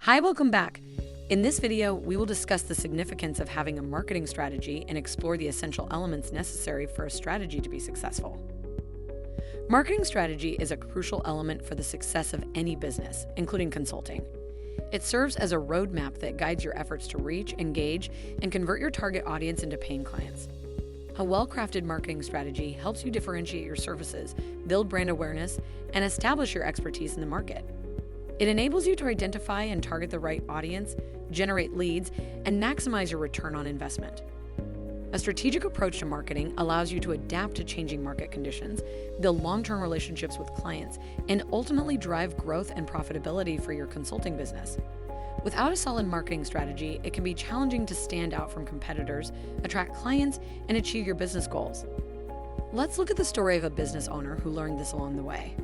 Hi, welcome back. In this video, we will discuss the significance of having a marketing strategy and explore the essential elements necessary for a strategy to be successful. Marketing strategy is a crucial element for the success of any business, including consulting. It serves as a roadmap that guides your efforts to reach, engage, and convert your target audience into paying clients. A well-crafted marketing strategy helps you differentiate your services, build brand awareness, and establish your expertise in the market. It enables you to identify and target the right audience, generate leads, and maximize your return on investment. A strategic approach to marketing allows you to adapt to changing market conditions, build long-term relationships with clients, and ultimately drive growth and profitability for your consulting business. Without a solid marketing strategy, it can be challenging to stand out from competitors, attract clients, and achieve your business goals. Let's look at the story of a business owner who learned this along the way.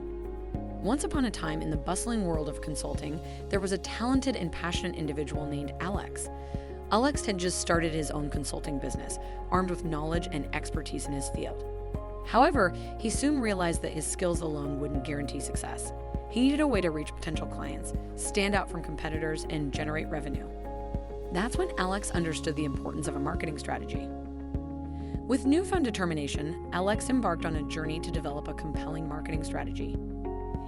Once upon a time, in the bustling world of consulting, there was a talented and passionate individual named Alex. Alex had just started his own consulting business, armed with knowledge and expertise in his field. However, he soon realized that his skills alone wouldn't guarantee success. He needed a way to reach potential clients, stand out from competitors, and generate revenue. That's when Alex understood the importance of a marketing strategy. With newfound determination, Alex embarked on a journey to develop a compelling marketing strategy.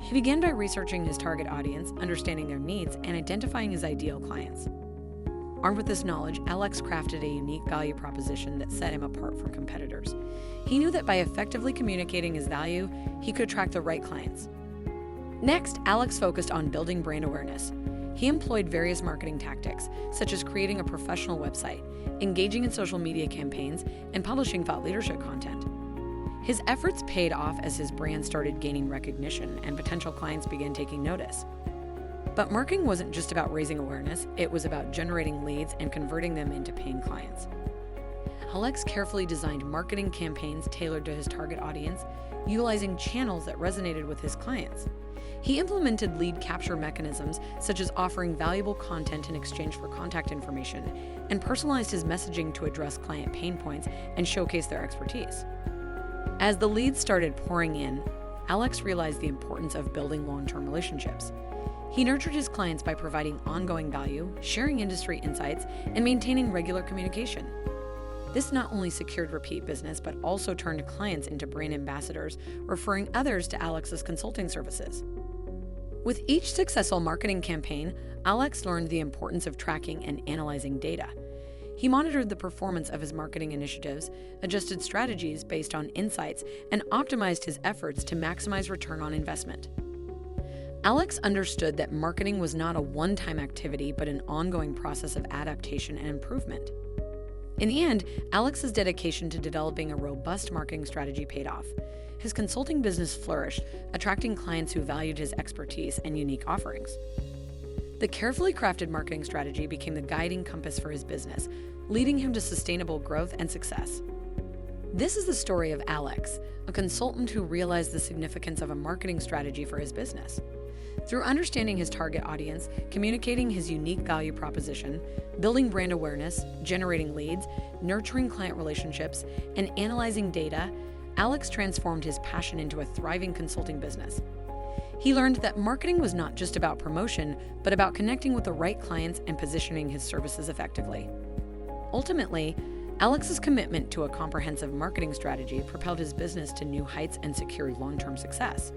He began by researching his target audience, understanding their needs, and identifying his ideal clients. Armed with this knowledge, Alex crafted a unique value proposition that set him apart from competitors. He knew that by effectively communicating his value, he could attract the right clients. Next, Alex focused on building brand awareness. He employed various marketing tactics, such as creating a professional website, engaging in social media campaigns, and publishing thought leadership content. His efforts paid off as his brand started gaining recognition and potential clients began taking notice. But marketing wasn't just about raising awareness, it was about generating leads and converting them into paying clients. Alex carefully designed marketing campaigns tailored to his target audience, utilizing channels that resonated with his clients. He implemented lead capture mechanisms, such as offering valuable content in exchange for contact information, and personalized his messaging to address client pain points and showcase their expertise. As the leads started pouring in, Alex realized the importance of building long-term relationships. He nurtured his clients by providing ongoing value, sharing industry insights, and maintaining regular communication. This not only secured repeat business, but also turned clients into brand ambassadors, referring others to Alex's consulting services. With each successful marketing campaign, Alex learned the importance of tracking and analyzing data. He monitored the performance of his marketing initiatives, adjusted strategies based on insights, and optimized his efforts to maximize return on investment. Alex understood that marketing was not a one-time activity, but an ongoing process of adaptation and improvement. In the end, Alex's dedication to developing a robust marketing strategy paid off. His consulting business flourished, attracting clients who valued his expertise and unique offerings. The carefully crafted marketing strategy became the guiding compass for his business, leading him to sustainable growth and success. This is the story of Alex, a consultant who realized the significance of a marketing strategy for his business. Through understanding his target audience, communicating his unique value proposition, building brand awareness, generating leads, nurturing client relationships, and analyzing data, Alex transformed his passion into a thriving consulting business. He learned that marketing was not just about promotion, but about connecting with the right clients and positioning his services effectively. Ultimately, Alex's commitment to a comprehensive marketing strategy propelled his business to new heights and secured long-term success.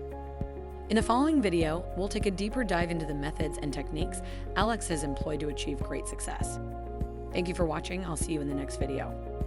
In the following video, we'll take a deeper dive into the methods and techniques Alex has employed to achieve great success. Thank you for watching. I'll see you in the next video.